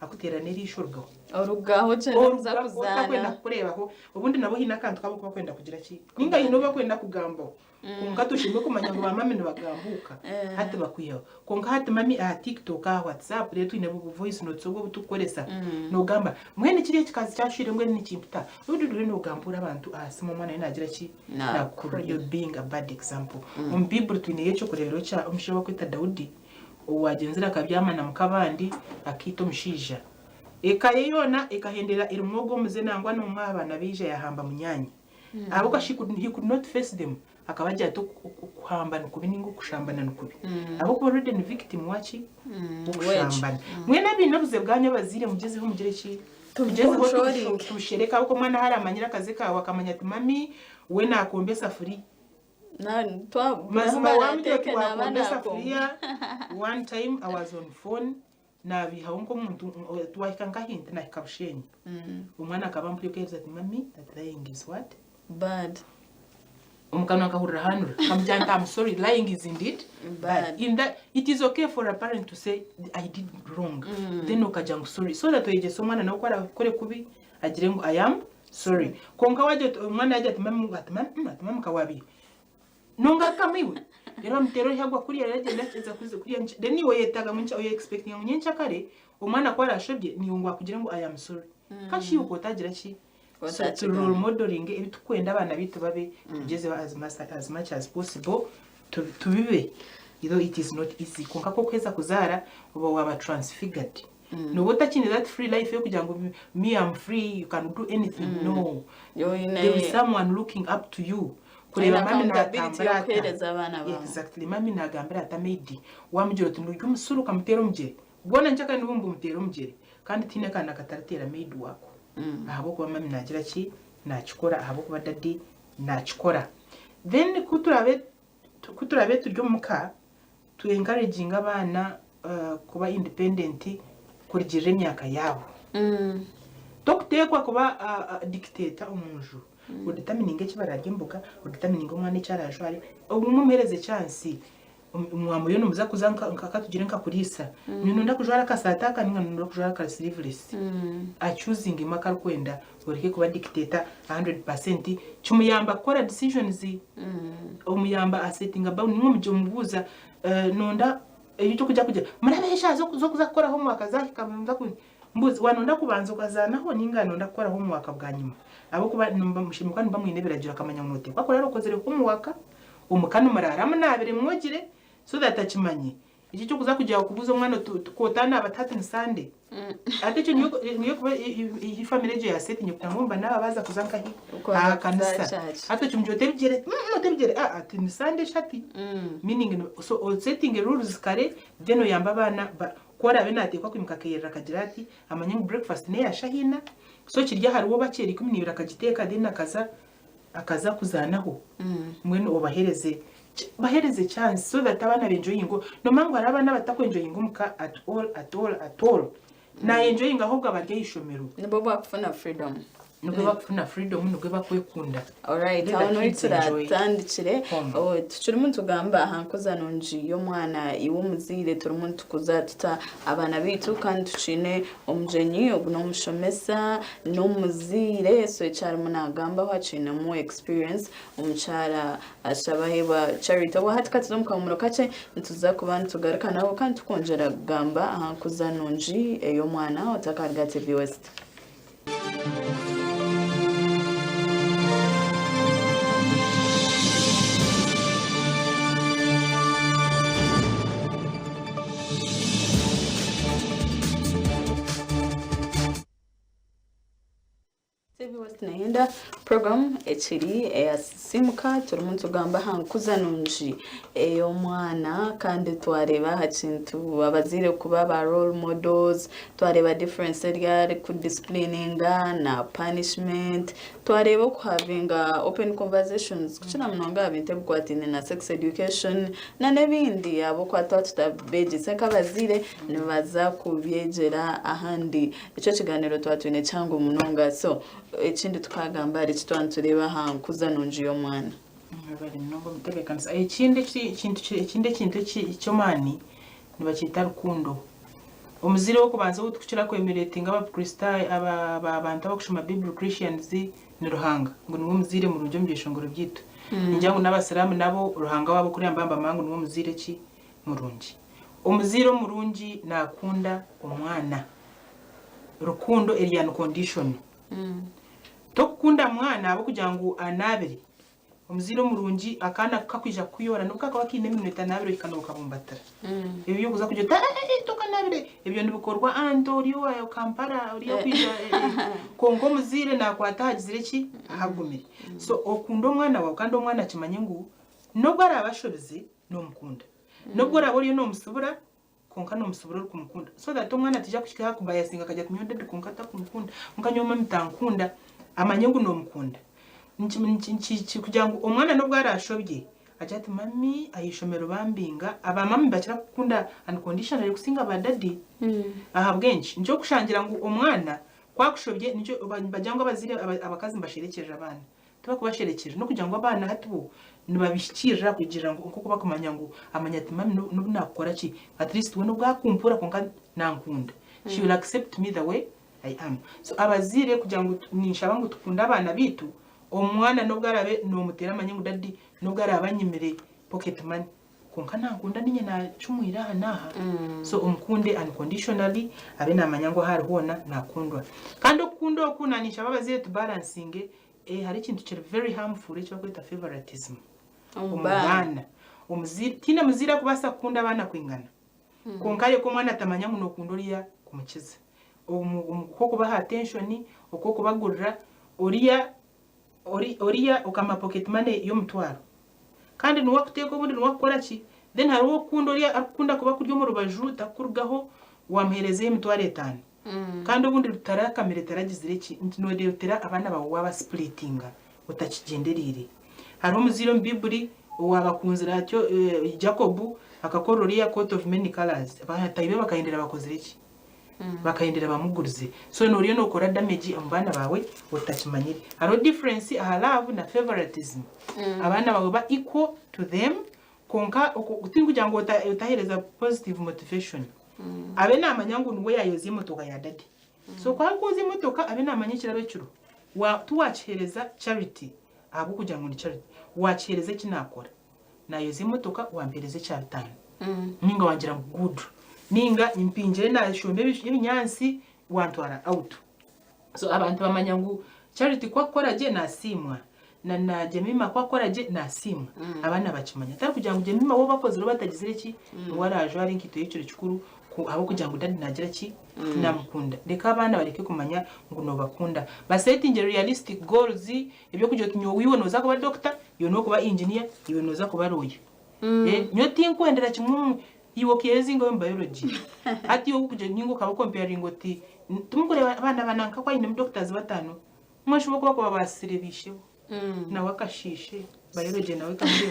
akutera nerishorgaho orugaho cyane zakuzana kwenda kurebaho ubundi nabo hina kantu kabo kuba kwenda kugira ki ninga hino bakwenda kugambo kunga tushimwe kumanya ngo bamame bagambuka hati bakwiyo kunga hati mami a TikTok a WhatsApp retu ine bu voice notes ubwo butukoresa no gamba mwene kiriye kikazi cyashire ngwe ni kimputa ubundi dure no gambura abantu asimo mwana inagira ki nakuru you being a bad example bible twine yecho kurebero cha umushoba kwita Daudi uwagenzera kabyamana mukabandi akito mushija ekaye yona ekahendera irumwogo muze nangwa no mwabana bije yahamba munyanya abuka he could not face them akabajya to kuhambana kubiningo kushambana nukubi abuko already ni victim wachi kushambana mwene binabuze bwanya bazire mugezeho mugereki tugezeho tushereka abuko mwana hari amanyira kaze kawe akamanya ati mami we nakombe safuri na twa mazima wamuteke na safuria one time I was on phone na bihaunko umuntu twahikanga hint na kabushenyi umwana akabampye kweza ati mami that lying is what bad umukano akahurira hano kamjanta I'm sorry lying is indeed bad in that it is okay for a parent to say I did wrong then ukajang sorry so that weje so mwana nawo kore kubi agire ngo I am sorry konka waje umwana yaje ati mami kawabi nonga kamiwe rero mtero yagwa kuri yaragenda kiza kuze kuri yanje then niwe yetaga muncha oye expecting nyencha kare umwana kwara ashobye niyungwa kugira ngo I am sorry kashi uko tagira ki so role modeling ibitukwenda abana bitu babe tugeze as much as possible tubibe though it is not easy konka ko kweza kuzara uba waba transfigured no utakini that free life yo kugira ngo me I'm free you can do anything no there is someone looking up to you kureba mami ndatambara exactly mami nagambira atamedi wamujiro tunuryo musuru kamutero mugere ubona njaka nubumbu mutero mugere kandi tine kana kataratera maid wako ahabo kuba mami nagira ki nakikora ahabo kuba daddy nakikora then kuturabe turyo muka to encouraging abana kuba independent kurigirira imyaka yabo tokutekwa kuba dictator umunju udetermining ekibararya imbuga udetermining umwana icyarajwari umumuhereze chance umwamuyo numuza kuza nkakatugire nkakurisa nunda kujwara kasataka nunda kujwara ka sleeveless a choosing imaka kwenda ureke kuba dictator 100% chumuyamba kora decisions umuyamba a setting about nimumuje mubuza nunda icyo kujya murabesha zo kuza gukora homework azakikamuza mbuzi wanonda kubanza ukazanaho n'ingano ndakora homework bwa nyuma abo kuba mushimuka nimba mwineberagira akamanya munote bakora rero kozere homework umukano mararama nabere mwogire so that akimanye iki cyo kuza kujya kubuza umwana tukotana abatatu Sunday ate cyo niyo kuba iyi family je yasete nyukuta ngomba naba baza kuzanka hi kanisa ate cyo mjote bigere ate ni Sunday shati meaning so setting rules kare then yamba bana kora benatekwa kwimukakeyera kagirati amanye breakfast ne yashahina so kirya hari wo bakeri 12 akagiteka then akaza kuzanaho mwene bahereze chance so that abana benjoying no mangu hari abana batakwenjoying umuka at all na enjoying ahubwo abarye ishomero nibo bapfuna freedom nubwo bakwekunda alright aho turatandikire turi tugamba hankoza nonji yo mwana iwo muzire turi tukuza tuta abana bitu kandi tucine omjenyi no mushomesa no muzire so cyari munagamba hacine mu experience umucara ashabaheba charity wa hatikati mukamuro kace ntuza kubantu tugaruka naho kandi tukongera gamba hankoza nonji yo mwana utakarga TV West. TV West naenda program echiri simuka turi tugamba hankuza nunji eyo mwana kandi twareba hacintu abazire kuba ba role models twareba difference ryari ku disciplining na punishment twareba ku having open conversations kuchina mnonga binte bwatine na sex education na nebindi abo kwatwa tutabeje seka bazire nibaza kubyegera ahandi ico kiganiro twatune cyangwa munonga so ekindi tukagamba ari kitwantureba hankuza nunji yo mwana bari nongo mutegekanisa ekindi kintu cyo mani nibakita rukundo umuzire wo kubanza utukira kwemeretinga abakristo abantu abakushima Bible Christians ni ruhanga ngo niwo muzire mu rujyo mbyeshongoro byito njyango n'abasalamu nabo ruhanga wabo kuri ambamba mangu niwo muzire ki murungi umuzire murungi nakunda umwana rukundo alien condition tokunda mwana abo kugira ngo anabere umuziro murungi akana kakwija kuyora nuko akaba kine minota nabere ikanoka bumbatara ibyo kuza kujya tokanabere ibyo ndibukorwa Antonio ayo Kampala uriyo kwija kongo muzire nakwatahagizire ki ahagumire so okundo mwana wawe kandi umwana kimanye ngo nubwo ari abashobize no mukunda nubwo araboriyo no musubura konka no musubura kumukunda so that umwana tijya kushika kubaya singa kajya kumyonde konka takumukunda mukanyoma mitankunda amanye ngo no mukunda kugira ngo umwana nubwo arashobye ajati mami ayishomero bambinga aba mami bakira kukunda unconditional kusinga ba daddy ahabwenshi njo kushangira ngo umwana kwakushobye nijo bajyangwa bazire abakazi mbasherekeje abana tuba kubasherekeje no kugira ngo abana hatubo nibabishikira kugira ngo uko bakumanya ngo amanya ati mami nubu nakora ki at least we no bwakumpura konka nankunda she will accept me the way I am so abazire kugira ngo nishaba ngo tukunda abana bitu omwana nubwo arabe no mutera amanyengu daddy nubwo arabanyimere pocket money konka nankunda ninye na cumuira naha so umkunde unconditionally abe namanyango hari hona nakundwa kandi okundo okunanisha babazire to balancing hari ikintu kiri very harmful cyo kwita favoritism umwana omuzira tina muzira kubasa kunda abana kwingana konkale ko mwana atamanya muno kundoriya kumukiza ko kubaha attention uko kubagurira oriya ukama pocket money yo mutwaro kandi nuwa kuteko bundi nuwa gukora ki then hariho kunda oriya akunda kuba kuryo mu rubaju takurgaho wamhereze mutwaro 5 kandi ubundi rutara kamere taragizire ki node rutera abana bawe waba splittinga utakigenderire hariho muziro mbiburi wabakunzira cyo Jacob akakora oriya coat of many colors bahatayibe bakayendera bakozire ki bakayendera bamugurize so noriyo nokora damage ambana bawe utakimanyire haro difference aha love na favoritism abana bawe ba equal to them konka utingu jango utahereza positive motivation abe namanyangu nuwe yayoze motoka ya dadi so kwa koze motoka abe namanyikira becuro tuwachereza charity abo kugira ngo ni charity wachereze kinakora nayoze motoka wampereze cya 5 ninga wangira good ninga impinjire na shombe y'ibinyansi wantwara out so abantu bamanya ngo charity kwa koraje nasimwa na Jemima kwa koraje nasimwa abana bakimanya tari kugira ngo Jemima wo bakoze ro batagizire ki waraje ari nkito y'icyo kikuru abo kugira ngo dadi nagira ki namukunda reka abana bareke kumanya ngo no bakunda basetting realistic goals ibyo kujya tunyo wibonoza kuba doctor yo no kuba engineer yibonoza kuba lawyer nyo tinkwendera kimwe iwo kiezi ngo biology ati yo kuje ningo kaba comparing oti tumukore abana bananka kwa ine doctors batano mwashubo kuba basirebishe na wakashishe biology nawe kambe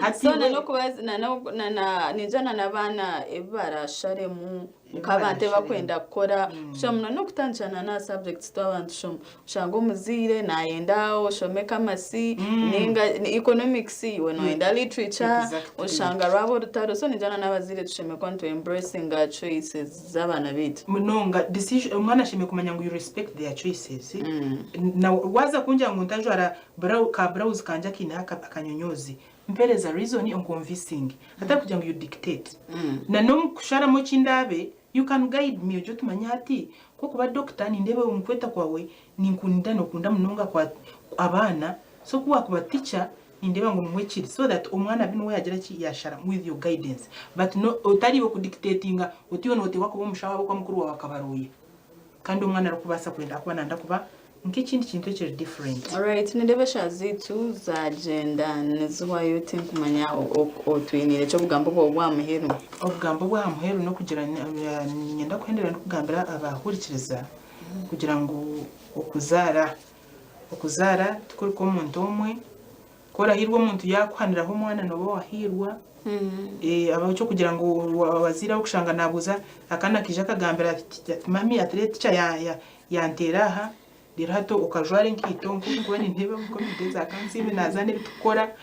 ati no kubaza na nijana nabana ebarashare mu kabante bakwenda gukora shamuna no kutanjana na subjects twabantu shango muzire nayenda oshome kamasi ninga economics iwe no enda literature oshanga rabo rutaro so nijana nabazire tusheme kwanto embracing choices zabana bitu munonga decision umwana shime kumanya ngo you respect their choices na waza kunja ngo ntajwara browse kanja kina akanyonyozi mpereza reason on convincing hata kugira ngo you dictate na no kushara mo kindabe you can guide me ojo tumanya ati ko kuba doctor ni ndebe umkweta kwawe ninkunda no kunda munonga kwa abana so kuba kuba teacher indebe ngo mwekiri so that umwana bino yagira ki yashara with your guidance but no utari wo kudictatinga utiyo no tewa kuba mushawa kwa mukuru wa kabaruye kandi umwana rukubasa kwenda akwana ndakuba nk'ikindi kintu cyo different alright ndebe shazitu za agenda nezwa yote kumanya otwinire cyo bugambo bwo bwamuheru obugambo bwamuheru no kugira nyenda kwendera no kugambira abahurikiriza kugira ngo okuzara tukuri ko umuntu umwe kora hirwa umuntu yakwaniraho umwana no wahirwa abaho cyo kugira ngo wazira kushanga nabuza akana kije kagambira mami atlete yanteraha dirato ukajware nkito ngo ni ntebe ngo biteza kansibe nazane bitukora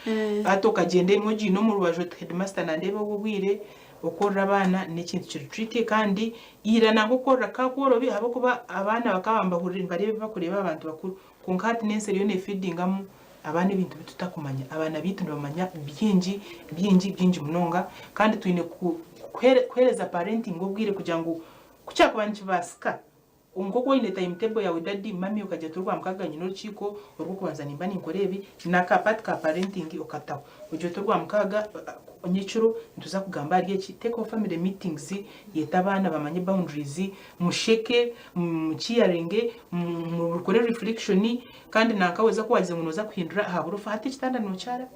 ato kagende moji no mu rubajo headmaster na ndebe ubwire ukora abana n'ikintu cy'utrite kandi irana gukora kakorobi abo kuba abana bakabamba barebe bakureba abantu bakuru konkati nenseri yo ne feeding amu abana ibintu bitutakumanya abana bitu bamanya byinji munonga kandi tuine kwereza parenting ubwire kugira ngo kucyakubanyi basika umukoko ine timetable yawe daddy mami ukajya turwa mukaganye no rukiko urwo kubanza nimba ninkorebi na kapati ka parenting ukataho ujye turwa mukaga onyicuro ntuza kugamba ari iki take off family meetings yetabana bamanye boundaries musheke mukiyaringe mukore reflection kandi nakaweza kuwagize ngo noza kwindura haburufa hati kitanda no cyara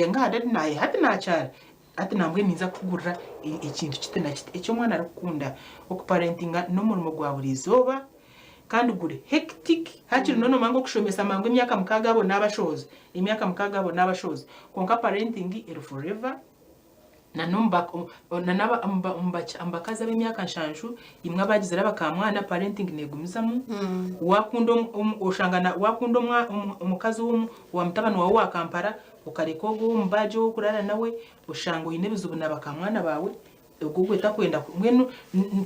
nga daddy naye hati na cyara ati nambwe niza kugurira ikintu kitena icyo mwana arakunda okuparentinga no murimo gwa burizoba kandi gure hectic hakiri nono mango kushomesa mango imyaka mukagabo n'abashoza imyaka mukagabo n'abashoza konka parenting is forever na numba naba ambakaza b'imyaka nshanshu imwe abagize rabakamwana parenting negumizamu wakundo oshangana wakundo umukazi wa mutabana wawe wakampara ukareko go mbajo kurara nawe ushango inebizubu nabakamwana bawe ubwo takwenda mwenu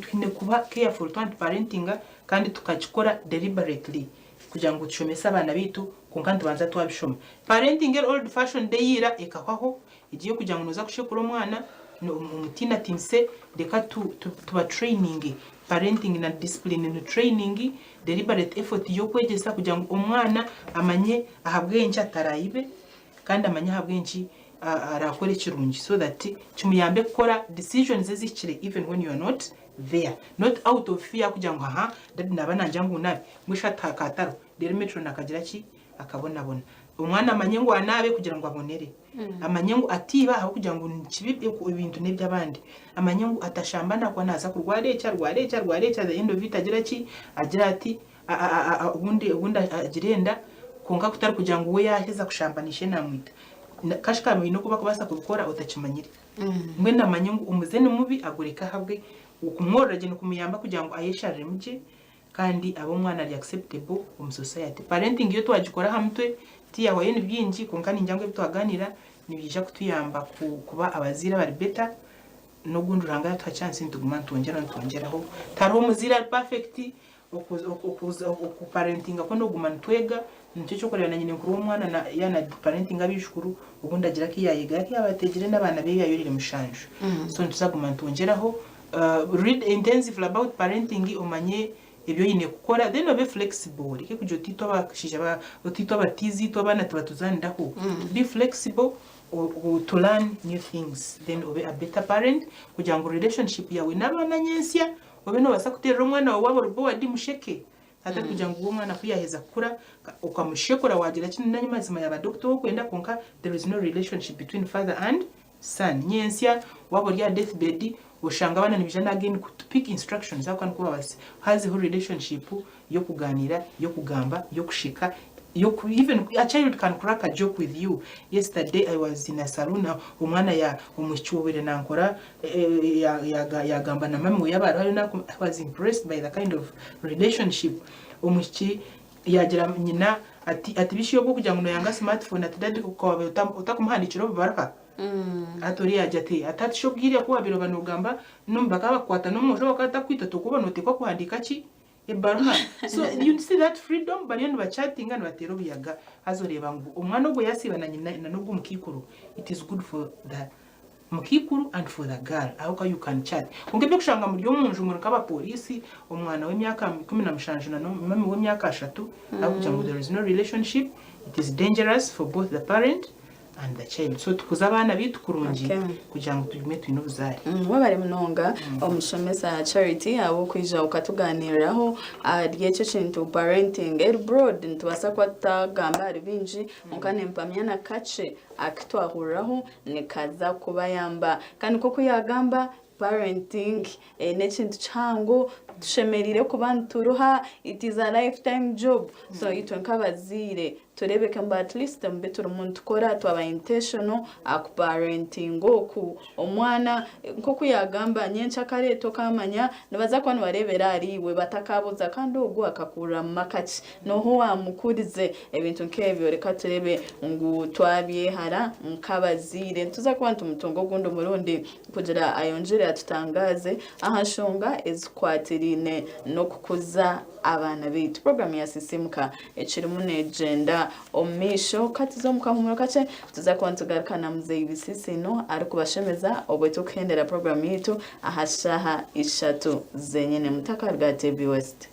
twine kuba careful to parenting kandi tukakikora deliberately kugira ngo tushomesa abana bitu kunkandi banza twabishoma parenting old fashion deyira ekakwaho igiye kugira ngo noza kushekura umwana umutina tinse deka tuba training parenting na discipline no training deliberate effort yo kwegesa kugira ngo umwana amanye ahabwenje atarayibe kandi amanye ahabwenje arakora ekirungi so that kimuyambe kukora decisions ezikire even when you are not there, not out of fear kugira ngo aha dadi naba nanja ngo nabe mwisha takataro rero metro nakagira ki akabonabona umwana amanye ngo anabe kugira ngo abonere amanye ngo atiba aho kugira ngo kibibe ibintu neby'abandi amanye ngo atashambana kwa naza kurwarecha the end of it agira ki agira ati ubundi agirenda konka kutari kugira ngo we yaheza kushambanishe namwita kashikame no kuba kubasa kubikora utakimanyire mwe namanye ngo umuzene mubi agureka habwe ukumworage no kumuyamba kugira ngo ayesharire muje kandi abo mwana ari acceptable mu society. Parenting iyo twagikora hamtwe tiya waye nibyinji konka ninjangwe bitwaganira nibija kutuyamba kuba abazira bari better no gunduranga twa chance ntuguma ntongeraho taro muzira perfect ku parenting ko no guma ntwega nicyo cyo korera nyine kuri umwana na yana parenting abishukuru ubundi agira ki yayiga ki abategere n'abana be yayorire mushanje so ntuzaguma ntongeraho read intensively about parenting umanye ibyo yine gukora then obe flexible rike kujyo tito bakishija tito batizi to bana tubatuzandaho be flexible to learn new things then obe a better parent kugira ngo relationship yawe n'abana nyensya obe no basa kutera umwana wabo rubo wadi musheke ata kugira ngo umwana kuyaheza kura ukamushekura wagira kintu n'anyamazima ya doctor wo kwenda konka there is no relationship between father and son nyensya wabo ya deathbed ushanga bana nibijana again to pick instructions akwa nkuba basi has a relationship yo kuganira yo kugamba yo kushika even a child can crack a joke with you. Yesterday I was in a saloon umwana ya umucyubire nankora ya gamba na mami yabara I was impressed by the kind of relationship umuchi yagira nyina ati bishiyo bwo kugira ngo yanga smartphone atidadi ko utakumhandikiro baraka atori ajate atatishobwire ko babiro banugamba numva kabakwata no musho bakata kwita tukubona utekwa kuhandika ki ebaruma so you see that freedom bari no chatting and batero biyaga azoreba ngo umwana ubwo yasibana nyina no bwo mukikuru it is good for the mukikuru and for the girl how you can chat ungebye kushanga muri yo munju muri kaba polisi umwana w'imyaka 15 na mami w'imyaka 3 aho kugira ngo there is no relationship it is dangerous for both the parent and the child so tukuza abana bitukurungi kugira ngo tugume twinuzare wabare munonga omushomesa Charity abo kwija ukatuganiraho ryecho kintu parenting abroad ntubasa kwatagamba ari binji mukane mpamyana kace akitwahuraho nikaza kuba yamba kandi koko yagamba parenting nekintu chango tushemerire ku bantu ruha it is a lifetime job so itwe nkabazire turebeke mba at least mbetura umuntu kora twaba intentional akuparenting ku omwana nko kuyagamba nyencha kareto kamanya nabaza kwano barebera ariwe batakabuza kandi ogwa akakura makaki noho wamukurize ebintu nkebyo reka turebe ngo twabye hara nkabazire tuza kwantu mutongo gundo murundi kugira ayonjere atutangaze ahashonga ezikwatirine no kukuza abana bitu program ya sisimka ekirimu negenda omisho katizo mukamumuro kace tuza kwantugarukana muze ibisisino ari kubashemeza obweto kuhendera program yitu ahashaha ishatu zenyene mutaka rwa TV West.